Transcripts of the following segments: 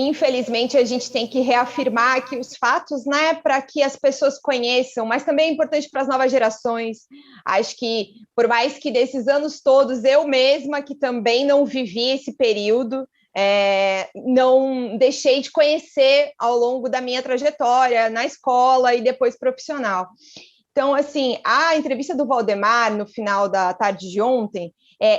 infelizmente, a gente tem que reafirmar aqui os fatos, né, para que as pessoas conheçam, mas também é importante para as novas gerações. Acho que, por mais que desses anos todos, eu mesma, que também não vivi esse período, não deixei de conhecer ao longo da minha trajetória na escola e depois profissional. Então, assim, a entrevista do Valdemar, no final da tarde de ontem,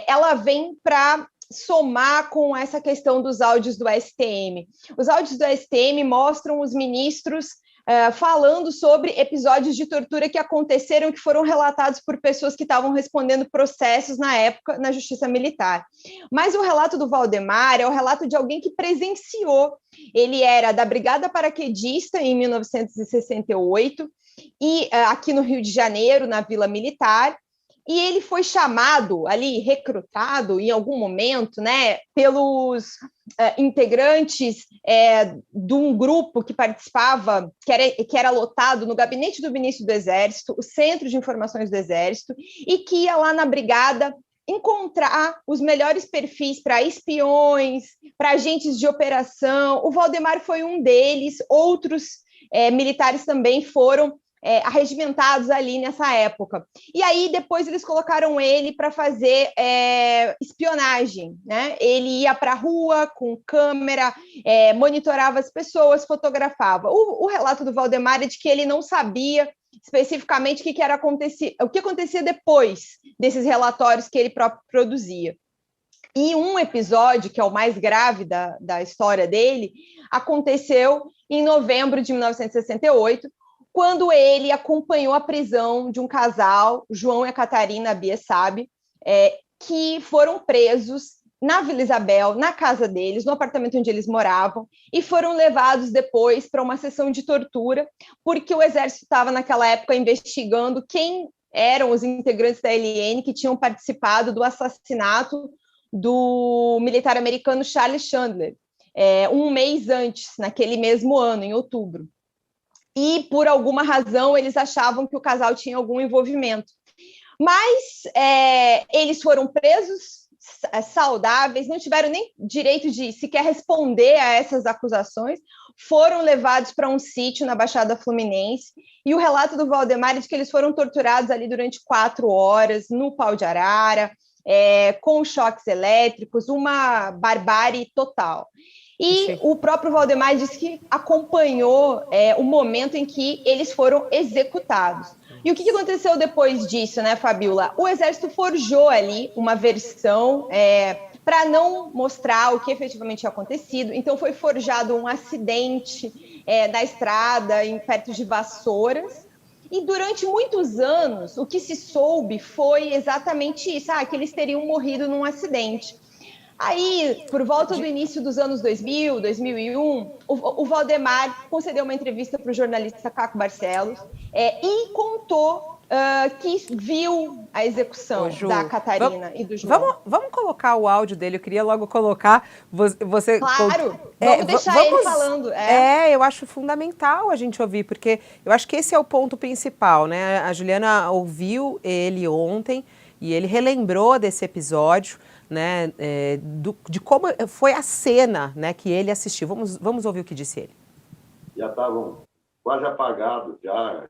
ela vem para somar com essa questão dos áudios do STM. Os áudios do STM mostram os ministros falando sobre episódios de tortura que aconteceram, que foram relatados por pessoas que estavam respondendo processos na época na Justiça Militar. Mas o relato do Valdemar é o relato de alguém que presenciou. Ele era da Brigada Paraquedista em 1968, e aqui no Rio de Janeiro, na Vila Militar, e ele foi chamado ali, recrutado em algum momento, né, pelos integrantes de um grupo que participava, que era lotado no gabinete do ministro do Exército, o Centro de Informações do Exército, e que ia lá na brigada encontrar os melhores perfis para espiões, para agentes de operação. O Valdemar foi um deles, outros militares também foram arregimentados ali nessa época. E aí, depois, eles colocaram ele para fazer espionagem, né? Ele ia para a rua com câmera, monitorava as pessoas, fotografava. O relato do Valdemar é de que ele não sabia especificamente o que acontecia depois desses relatórios que ele próprio produzia. E um episódio, que é o mais grave da história dele, aconteceu em novembro de 1968, quando ele acompanhou a prisão de um casal, João e a Catarina Biessabe, que foram presos na Vila Isabel, na casa deles, no apartamento onde eles moravam, e foram levados depois para uma sessão de tortura, porque o Exército estava, naquela época, investigando quem eram os integrantes da ELN que tinham participado do assassinato do militar americano Charles Chandler, um mês antes, naquele mesmo ano, em outubro. E, por alguma razão, eles achavam que o casal tinha algum envolvimento. Mas eles foram presos saudáveis, não tiveram nem direito de sequer responder a essas acusações, foram levados para um sítio na Baixada Fluminense, e o relato do Valdemar é de que eles foram torturados ali durante 4 horas, no pau de arara, com choques elétricos, uma barbárie total. E o próprio Valdemar disse que acompanhou o momento em que eles foram executados. E o que aconteceu depois disso, né, Fabiola? O Exército forjou ali uma versão para não mostrar o que efetivamente tinha acontecido. Então, foi forjado um acidente na estrada, perto de Vassouras. E durante muitos anos, o que se soube foi exatamente isso, que eles teriam morrido num acidente. Aí, por volta do início dos anos 2000, 2001, o Valdemar concedeu uma entrevista para o jornalista Caco Barcelos e contou que viu a execução da Catarina e do João. Vamos colocar o áudio dele, eu queria logo colocar você. Claro, vamos deixar ele falando. Eu acho fundamental a gente ouvir, porque eu acho que esse é o ponto principal, né? A Juliana ouviu ele ontem e ele relembrou desse episódio, né, de como foi a cena, né, que ele assistiu. Vamos ouvir o que disse ele. Já estavam quase apagados, já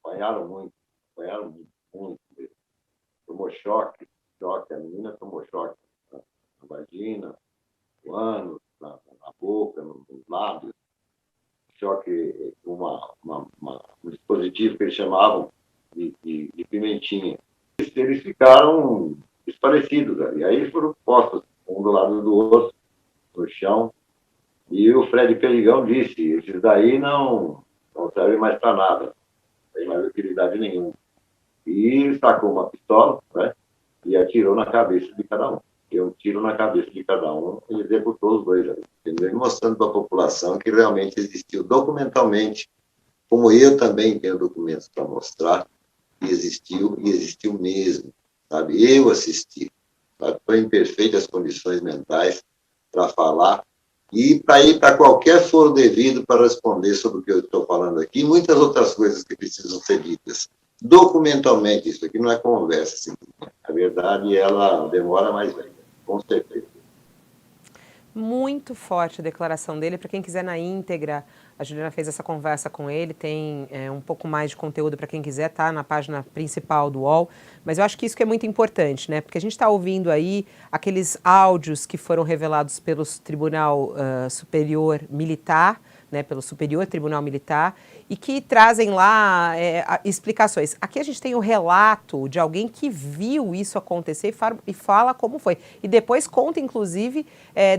apanharam muito. Tomou choque, a menina tomou choque na vagina, no ânus, na boca, nos lábios, choque com um dispositivo que eles chamavam de pimentinha. Eles ficaram desparecidos ali. Aí foram postos um do lado do outro, no chão, e o Fred Perigão disse: esses daí não servem mais para nada, não tem mais utilidade nenhuma. E sacou uma pistola, né, e atirou na cabeça de cada um. Deu um tiro na cabeça de cada um e executou os dois ali. Entendeu? Mostrando para a população que realmente existiu documentalmente, como eu também tenho documentos para mostrar, que existiu, e existiu mesmo. Sabe? Eu assisti. Estou em perfeitas condições mentais para falar e para ir para qualquer foro devido para responder sobre o que eu estou falando aqui e muitas outras coisas que precisam ser ditas. Documentalmente, isso aqui não é conversa. Assim. A verdade, ela demora mais, com certeza. Muito forte a declaração dele. Para quem quiser na íntegra, a Juliana fez essa conversa com ele, tem um pouco mais de conteúdo para quem quiser, tá na página principal do UOL. Mas eu acho que isso que é muito importante, né? Porque a gente está ouvindo aí aqueles áudios que foram revelados pelo Tribunal Superior Militar, né, pelo Superior Tribunal Militar, e que trazem lá explicações. Aqui a gente tem o relato de alguém que viu isso acontecer e fala como foi. E depois conta, inclusive,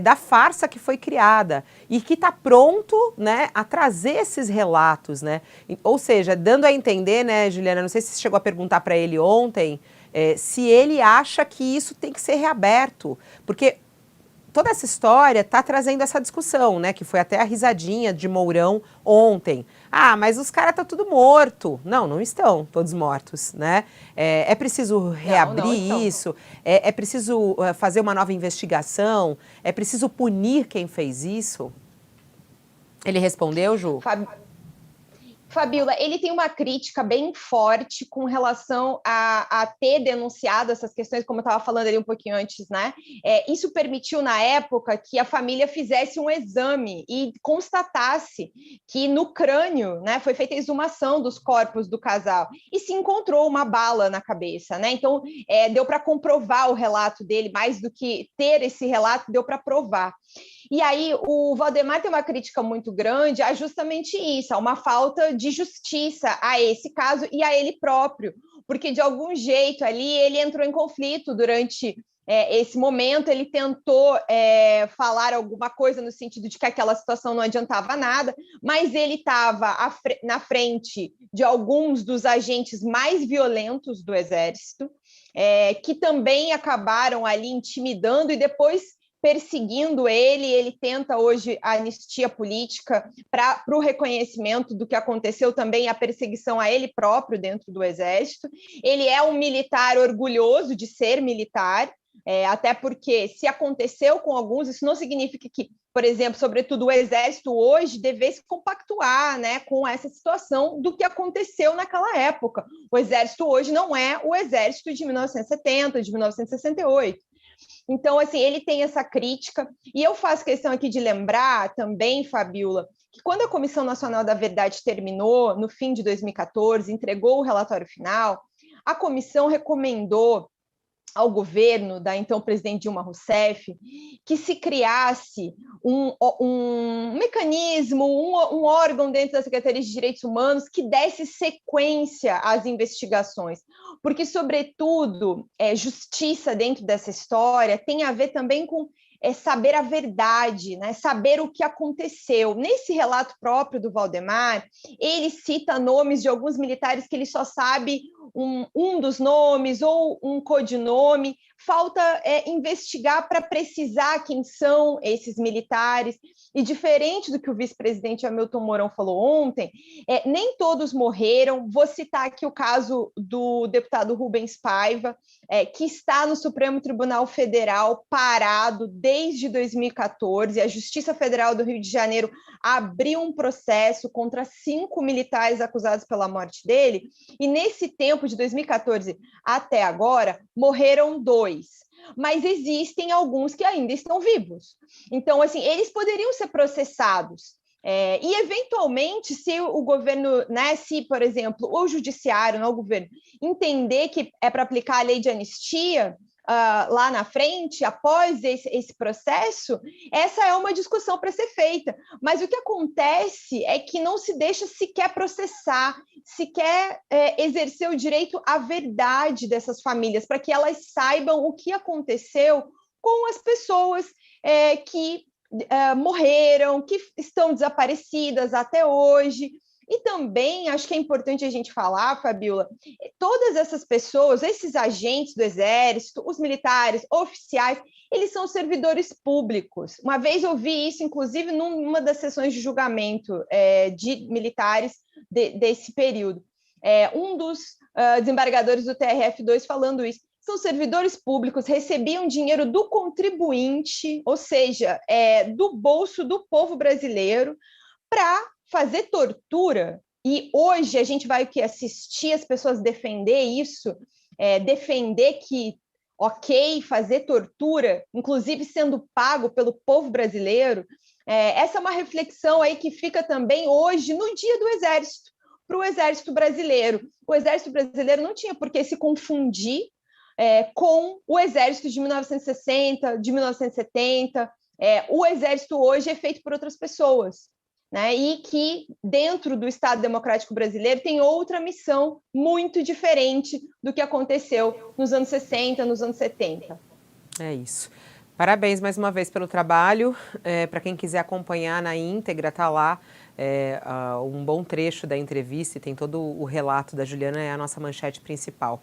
da farsa que foi criada e que está pronto, né, a trazer esses relatos, né? Ou seja, dando a entender, né, Juliana, não sei se você chegou a perguntar para ele ontem, se ele acha que isso tem que ser reaberto, porque toda essa história está trazendo essa discussão, né? Que foi até a risadinha de Mourão ontem. Ah, mas os caras estão tudo morto. Não, não estão todos mortos, né? É preciso reabrir isso, é preciso fazer uma nova investigação, é preciso punir quem fez isso. Ele respondeu, Ju? Fabíola, ele tem uma crítica bem forte com relação a ter denunciado essas questões, como eu estava falando ali um pouquinho antes, né? Isso permitiu, na época, que a família fizesse um exame e constatasse que no crânio, né, foi feita a exumação dos corpos do casal e se encontrou uma bala na cabeça, né? Então, deu para comprovar o relato dele, mais do que ter esse relato, deu para provar. E aí o Valdemar tem uma crítica muito grande a justamente isso, a uma falta de justiça a esse caso e a ele próprio, porque de algum jeito ali ele entrou em conflito durante esse momento, ele tentou falar alguma coisa no sentido de que aquela situação não adiantava nada, mas ele estava na frente de alguns dos agentes mais violentos do Exército, que também acabaram ali intimidando e depois perseguindo ele tenta hoje a anistia política para o reconhecimento do que aconteceu também, a perseguição a ele próprio dentro do Exército. Ele é um militar orgulhoso de ser militar, até porque se aconteceu com alguns, isso não significa que, por exemplo, sobretudo o Exército hoje devesse compactuar, né, com essa situação do que aconteceu naquela época. O Exército hoje não é o Exército de 1970, de 1968. Então, assim, ele tem essa crítica, e eu faço questão aqui de lembrar também, Fabíola, que quando a Comissão Nacional da Verdade terminou, no fim de 2014, entregou o relatório final, a comissão recomendou ao governo da então presidente Dilma Rousseff que se criasse um mecanismo, um órgão dentro da Secretaria de Direitos Humanos que desse sequência às investigações, porque, sobretudo, justiça dentro dessa história tem a ver também com saber a verdade, né? Saber o que aconteceu. Nesse relato próprio do Valdemar, ele cita nomes de alguns militares que ele só sabe um dos nomes ou um codinome. Falta investigar para precisar quem são esses militares. E diferente do que o vice-presidente Hamilton Mourão falou ontem, nem todos morreram. Vou citar aqui o caso do deputado Rubens Paiva, que está no Supremo Tribunal Federal parado desde 2014. A Justiça Federal do Rio de Janeiro abriu um processo contra 5 militares acusados pela morte dele, e nesse tempo, de 2014 até agora, morreram 2. Mas existem alguns que ainda estão vivos. Então, assim, eles poderiam ser processados. E, eventualmente, se o governo, né, se, por exemplo, o judiciário, não o governo, entender que é para aplicar a lei de anistia, lá na frente, após esse processo, essa é uma discussão para ser feita. Mas o que acontece é que não se deixa sequer processar, sequer exercer o direito à verdade dessas famílias, para que elas saibam o que aconteceu com as pessoas que morreram, que estão desaparecidas até hoje. E também, acho que é importante a gente falar, Fabíola, todas essas pessoas, esses agentes do Exército, os militares, oficiais, eles são servidores públicos. Uma vez eu vi isso, inclusive, numa das sessões de julgamento de militares desse período. Um dos desembargadores do TRF2 falando isso. São servidores públicos, recebiam dinheiro do contribuinte, ou seja, do bolso do povo brasileiro, para fazer tortura. E hoje a gente vai assistir as pessoas defender isso, defender que ok fazer tortura, inclusive sendo pago pelo povo brasileiro, essa é uma reflexão aí que fica também hoje no dia do Exército, para o Exército brasileiro. O Exército brasileiro não tinha por que se confundir com o Exército de 1960, de 1970. O Exército hoje é feito por outras pessoas, né? E que dentro do Estado Democrático Brasileiro tem outra missão muito diferente do que aconteceu nos anos 60, nos anos 70. É isso. Parabéns mais uma vez pelo trabalho. Para quem quiser acompanhar na íntegra, tá lá um bom trecho da entrevista e tem todo o relato da Juliana, é a nossa manchete principal.